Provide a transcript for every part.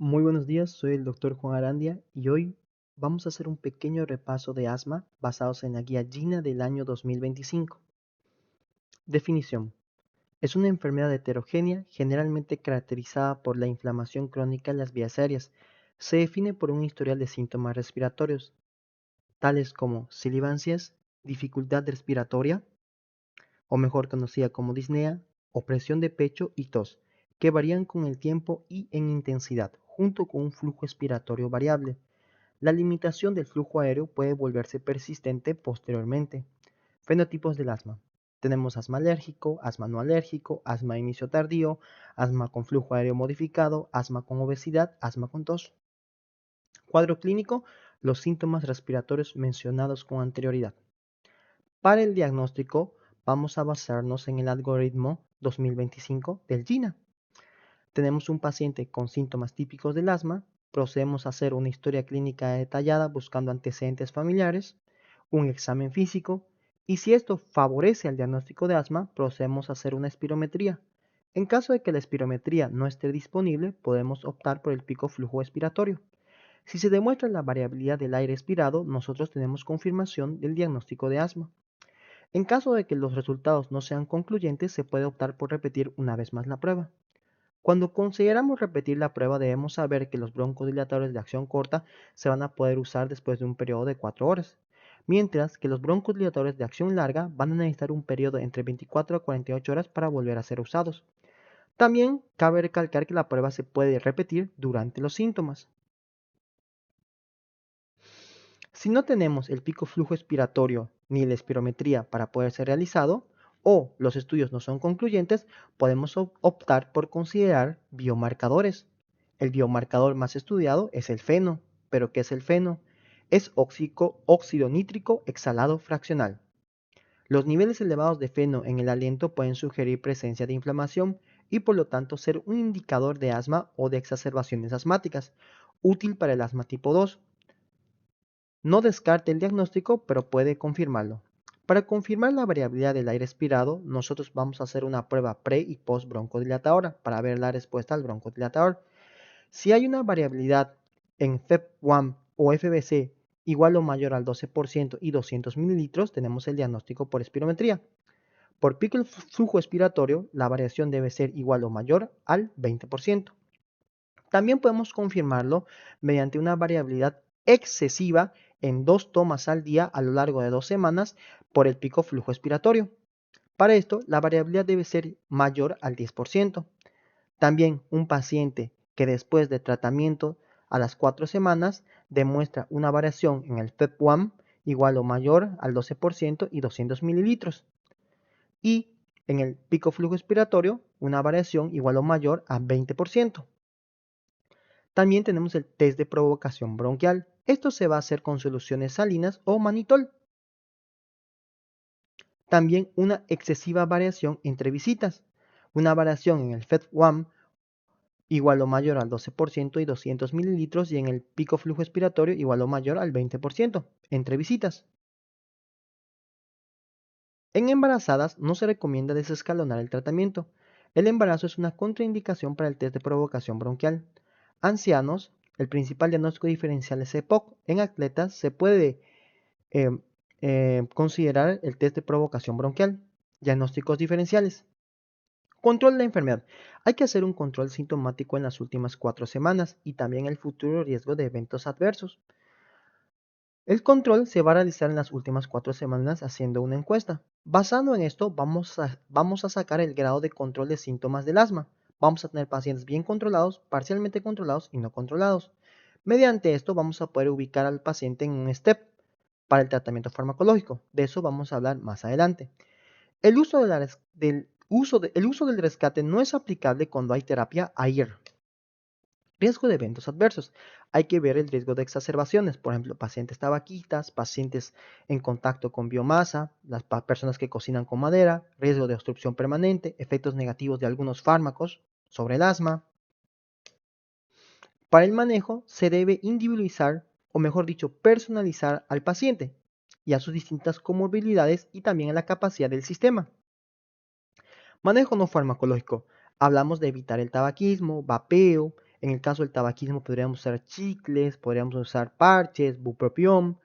Muy buenos días, soy el doctor Juan Arandia y hoy vamos a hacer un pequeño repaso de asma basados en la guía GINA del año 2025. Definición. Es una enfermedad heterogénea generalmente caracterizada por la inflamación crónica en las vías aéreas. Se define por un historial de síntomas respiratorios, tales como sibilancias, dificultad respiratoria, o mejor conocida como disnea, opresión de pecho y tos, que varían con el tiempo y en intensidad, junto con un flujo expiratorio variable. La limitación del flujo aéreo puede volverse persistente posteriormente. Fenotipos del asma. Tenemos asma alérgico, asma no alérgico, asma de inicio tardío, asma con flujo aéreo modificado, asma con obesidad, asma con tos. Cuadro clínico, los síntomas respiratorios mencionados con anterioridad. Para el diagnóstico, vamos a basarnos en el algoritmo 2025 del GINA. Tenemos un paciente con síntomas típicos del asma, procedemos a hacer una historia clínica detallada buscando antecedentes familiares, un examen físico, y si esto favorece el diagnóstico de asma, procedemos a hacer una espirometría. En caso de que la espirometría no esté disponible, podemos optar por el pico flujo expiratorio. Si se demuestra la variabilidad del aire expirado, nosotros tenemos confirmación del diagnóstico de asma. En caso de que los resultados no sean concluyentes, se puede optar por repetir una vez más la prueba. Cuando consideramos repetir la prueba, debemos saber que los broncodilatadores de acción corta se van a poder usar después de un periodo de 4 horas, mientras que los broncodilatadores de acción larga van a necesitar un periodo entre 24 a 48 horas para volver a ser usados. También cabe recalcar que la prueba se puede repetir durante los síntomas. Si no tenemos el pico flujo expiratorio ni la espirometría para poder ser realizado, o los estudios no son concluyentes, podemos optar por considerar biomarcadores. El biomarcador más estudiado es el feno. ¿Pero qué es el feno? Es óxido nítrico exhalado fraccional. Los niveles elevados de feno en el aliento pueden sugerir presencia de inflamación y por lo tanto ser un indicador de asma o de exacerbaciones asmáticas, útil para el asma tipo 2. No descarte el diagnóstico, pero puede confirmarlo. Para confirmar la variabilidad del aire expirado, nosotros vamos a hacer una prueba pre y post broncodilatadora para ver la respuesta al broncodilatador. Si hay una variabilidad en FEV1 o FBC igual o mayor al 12% y 200 mililitros, tenemos el diagnóstico por espirometría. Por pico flujo expiratorio, la variación debe ser igual o mayor al 20%. También podemos confirmarlo mediante una variabilidad excesiva en 2 tomas al día a lo largo de 2 semanas por el pico flujo expiratorio. Para esto, la variabilidad debe ser mayor al 10%. También un paciente que después de tratamiento a las 4 semanas demuestra una variación en el FEV1 igual o mayor al 12% y 200 mililitros. Y en el pico flujo expiratorio una variación igual o mayor a 20%. También tenemos el test de provocación bronquial. Esto se va a hacer con soluciones salinas o manitol. También una excesiva variación entre visitas. Una variación en el FEV1 igual o mayor al 12% y 200 mililitros y en el pico flujo expiratorio igual o mayor al 20% entre visitas. En embarazadas no se recomienda desescalonar el tratamiento. El embarazo es una contraindicación para el test de provocación bronquial. Ancianos, el principal diagnóstico diferencial es EPOC. En atletas se puede eh, considerar el test de provocación bronquial. Diagnósticos diferenciales. Control de la enfermedad. Hay que hacer un control sintomático en las últimas 4 semanas y también el futuro riesgo de eventos adversos. El control se va a realizar en las últimas 4 semanas haciendo una encuesta. Basado en esto, vamos a sacar el grado de control de síntomas del asma. Vamos a tener pacientes bien controlados, parcialmente controlados y no controlados. Mediante esto vamos a poder ubicar al paciente en un STEP para el tratamiento farmacológico. De eso vamos a hablar más adelante. El uso del rescate no es aplicable cuando hay terapia AIR. Riesgo de eventos adversos. Hay que ver el riesgo de exacerbaciones, por ejemplo, pacientes tabaquistas, pacientes en contacto con biomasa, las personas que cocinan con madera, riesgo de obstrucción permanente, efectos negativos de algunos fármacos sobre el asma. Para el manejo se debe individualizar, o mejor dicho, personalizar al paciente y a sus distintas comorbilidades y también a la capacidad del sistema. Manejo no farmacológico. Hablamos de evitar el tabaquismo, vapeo, En el caso del tabaquismo podríamos usar chicles, podríamos usar parches, bupropión.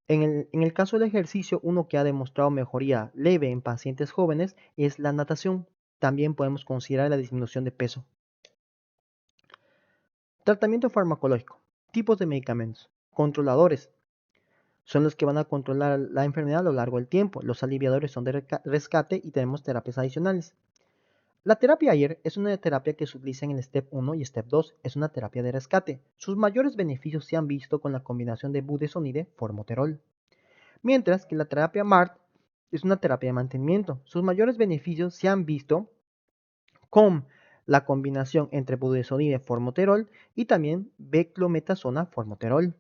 En el caso del ejercicio, uno que ha demostrado mejoría leve en pacientes jóvenes es la natación. También podemos considerar la disminución de peso. Tratamiento farmacológico. Tipos de medicamentos. Controladores. Son los que van a controlar la enfermedad a lo largo del tiempo. Los aliviadores son de rescate y tenemos terapias adicionales. La terapia AIR es una terapia que se utiliza en el STEP 1 y STEP 2. Es una terapia de rescate. Sus mayores beneficios se han visto con la combinación de budesonide-formoterol. Mientras que la terapia MART es una terapia de mantenimiento. Sus mayores beneficios se han visto con la combinación entre budesonide-formoterol y también beclometasona-formoterol.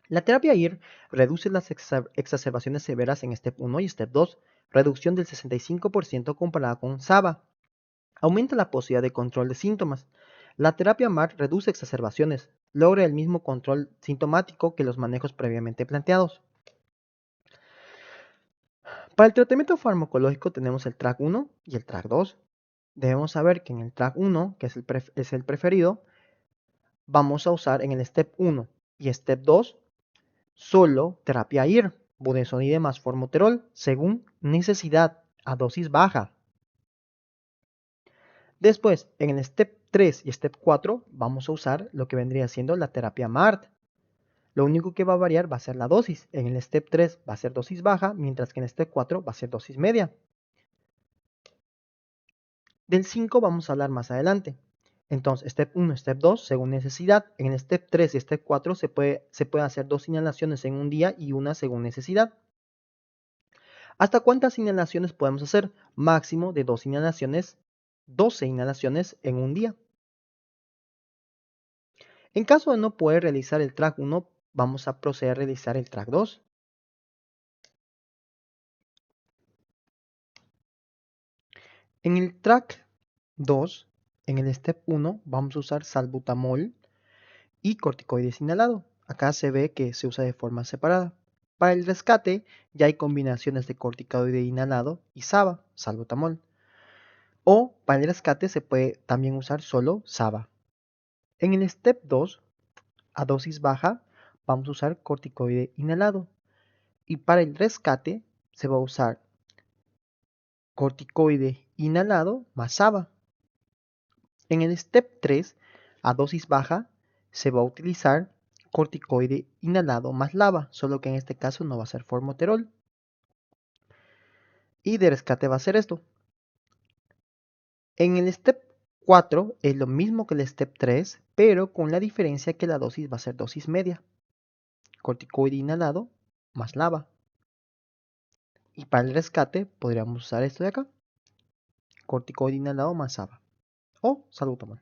La terapia IR reduce las exacerbaciones severas en STEP 1 y STEP 2, reducción del 65% comparada con SABA. Aumenta la posibilidad de control de síntomas. La terapia MAR reduce exacerbaciones, logra el mismo control sintomático que los manejos previamente planteados. Para el tratamiento farmacológico tenemos el TRAC 1 y el TRAC 2. Debemos saber que en el TRAC 1, que es el preferido, vamos a usar en el STEP 1 y STEP 2 solo terapia IR, budesonide más formoterol, según necesidad, a dosis baja. Después, en el STEP 3 y STEP 4 vamos a usar lo que vendría siendo la terapia MART. Lo único que va a variar va a ser la dosis. En el STEP 3 va a ser dosis baja, mientras que en el STEP 4 va a ser dosis media. Del 5 vamos a hablar más adelante. Entonces, STEP 1, STEP 2, según necesidad. En el STEP 3 y STEP 4 se puede hacer 2 inhalaciones en un día y una según necesidad. ¿Hasta cuántas inhalaciones podemos hacer? Máximo de 2 inhalaciones, 12 inhalaciones en un día. En caso de no poder realizar el TRAC 1, vamos a proceder a realizar el TRAC 2. En el TRAC 2, en el STEP 1, vamos a usar salbutamol y corticoides inhalado. Acá se ve que se usa de forma separada. Para el rescate ya hay combinaciones de corticoide inhalado y SABA, salbutamol. O para el rescate se puede también usar solo SABA. En el STEP 2, a dosis baja, vamos a usar corticoide inhalado. Y para el rescate se va a usar corticoide inhalado más SABA. En el STEP 3, a dosis baja, se va a utilizar corticoide inhalado más LABA, solo que en este caso no va a ser formoterol. Y de rescate va a ser esto. En el STEP 4 es lo mismo que el STEP 3, pero con la diferencia que la dosis va a ser dosis media. Corticoide inhalado más LABA. Y para el rescate podríamos usar esto de acá. Corticoide inhalado más SABA. O salbutamol.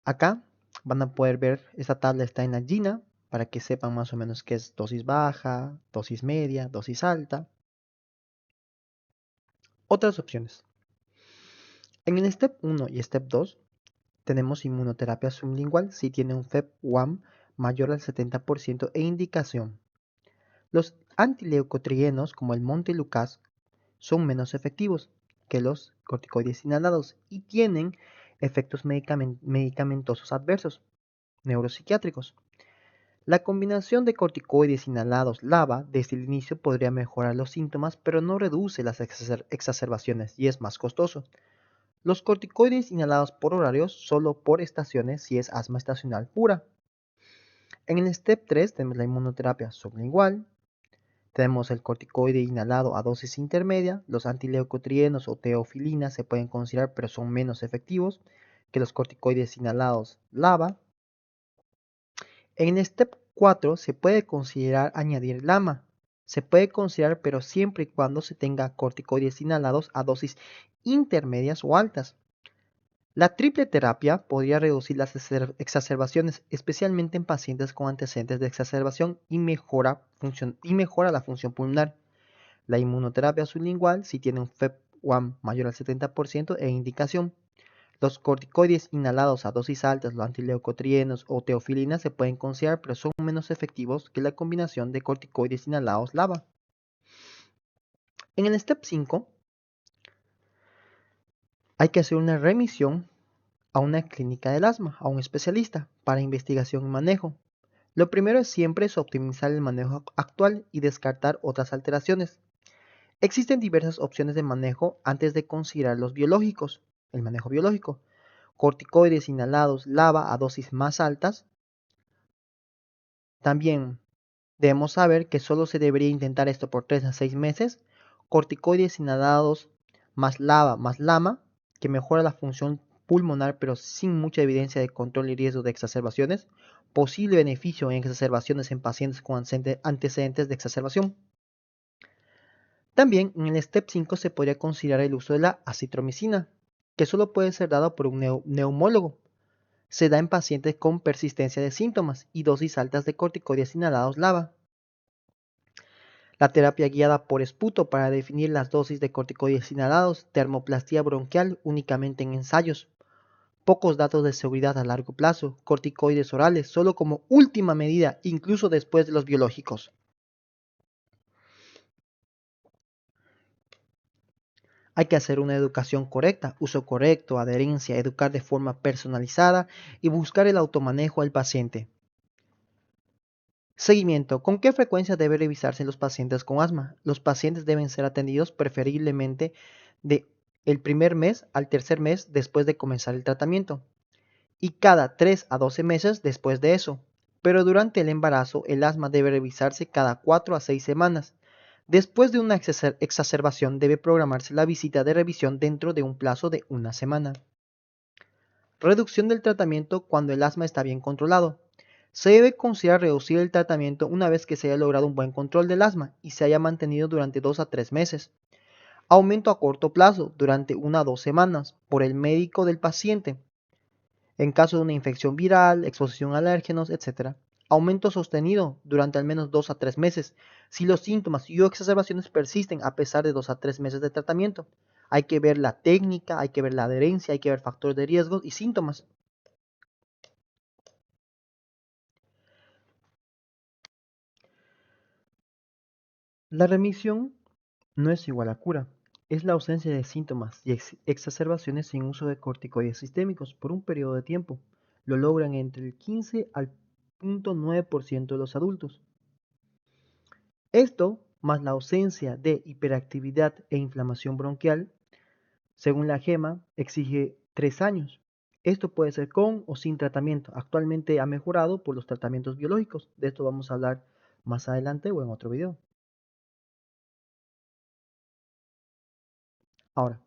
Acá van a poder ver, esta tabla está en la GINA, para que sepan más o menos qué es dosis baja, dosis media, dosis alta. Otras opciones. En el STEP 1 y STEP 2 tenemos inmunoterapia sublingual si tiene un FEV1 mayor al 70% e indicación. Los antileucotrienos como el montelukast son menos efectivos que los corticoides inhalados y tienen efectos medicamentosos adversos neuropsiquiátricos. La combinación de corticoides inhalados LABA desde el inicio podría mejorar los síntomas, pero no reduce las exacerbaciones y es más costoso. Los corticoides inhalados por horarios solo por estaciones si es asma estacional pura. En el STEP 3 tenemos la inmunoterapia sublingual, tenemos el corticoide inhalado a dosis intermedia, los antileucotrienos o teofilina se pueden considerar pero son menos efectivos que los corticoides inhalados LABA. En el STEP 4 se puede considerar añadir LAMA. Se puede considerar pero siempre y cuando se tenga corticoides inhalados a dosis intermedias o altas. La triple terapia podría reducir las exacerbaciones, especialmente en pacientes con antecedentes de exacerbación y mejora la función pulmonar. La inmunoterapia sublingual si tiene un FEV1 mayor al 70% e indicación. Los corticoides inhalados a dosis altas, los antileucotrienos o teofilina se pueden considerar, pero son menos efectivos que la combinación de corticoides inhalados LABA. En el STEP 5 hay que hacer una remisión a una clínica del asma, a un especialista, para investigación y manejo. Lo primero es siempre es optimizar el manejo actual y descartar otras alteraciones. Existen diversas opciones de manejo antes de considerar los biológicos, el manejo biológico. Corticoides inhalados LABA a dosis más altas. También debemos saber que solo se debería intentar esto por 3 a 6 meses. Corticoides inhalados más LABA más LAMA, que mejora la función pulmonar pero sin mucha evidencia de control y riesgo de exacerbaciones. Posible beneficio en exacerbaciones en pacientes con antecedentes de exacerbación. También en el STEP 5 se podría considerar el uso de la acitromicina, que solo puede ser dado por un neumólogo. Se da en pacientes con persistencia de síntomas y dosis altas de corticoides inhalados LABA. La terapia guiada por esputo para definir las dosis de corticoides inhalados, termoplastía bronquial únicamente en ensayos. Pocos datos de seguridad a largo plazo, corticoides orales solo como última medida, incluso después de los biológicos. Hay que hacer una educación correcta, uso correcto, adherencia, educar de forma personalizada y buscar el automanejo al paciente. Seguimiento. ¿Con qué frecuencia debe revisarse los pacientes con asma? Los pacientes deben ser atendidos preferiblemente de el primer mes al tercer mes después de comenzar el tratamiento y cada 3 a 12 meses después de eso. Pero durante el embarazo el asma debe revisarse cada 4 a 6 semanas. Después de una exacerbación debe programarse la visita de revisión dentro de un plazo de una semana. Reducción del tratamiento cuando el asma está bien controlado. Se debe considerar reducir el tratamiento una vez que se haya logrado un buen control del asma y se haya mantenido durante 2 a 3 meses. Aumento a corto plazo, durante 1 a 2 semanas, por el médico del paciente, en caso de una infección viral, exposición a alérgenos, etc. Aumento sostenido durante al menos 2 a 3 meses, si los síntomas y o exacerbaciones persisten a pesar de 2 a 3 meses de tratamiento. Hay que ver la técnica, hay que ver la adherencia, hay que ver factores de riesgo y síntomas. La remisión no es igual a cura, es la ausencia de síntomas y exacerbaciones sin uso de corticoides sistémicos por un periodo de tiempo. Lo logran entre el 15 al 0.9% de los adultos. Esto, más la ausencia de hiperactividad e inflamación bronquial, según la GEMA, exige 3 años. Esto puede ser con o sin tratamiento. Actualmente ha mejorado por los tratamientos biológicos. De esto vamos a hablar más adelante o en otro video. Ahora,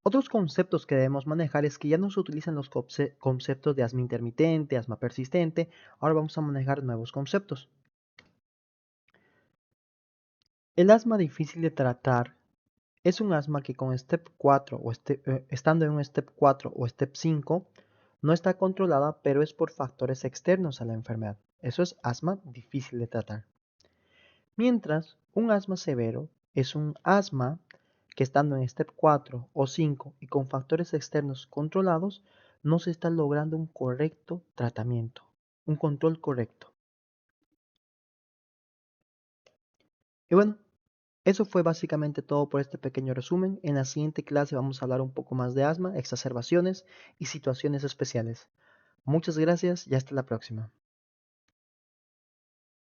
otros conceptos que debemos manejar es que ya no se utilizan los conceptos de asma intermitente, asma persistente. Ahora vamos a manejar nuevos conceptos. El asma difícil de tratar es un asma que con Step 4 o estando en un Step 4 o Step 5 no está controlada, pero es por factores externos a la enfermedad. Eso es asma difícil de tratar. Mientras, un asma severo es un asma que estando en Step 4 o 5 y con factores externos controlados, no se está logrando un correcto tratamiento, un control correcto. Y bueno, eso fue básicamente todo por este pequeño resumen. En la siguiente clase vamos a hablar un poco más de asma, exacerbaciones y situaciones especiales. Muchas gracias y hasta la próxima.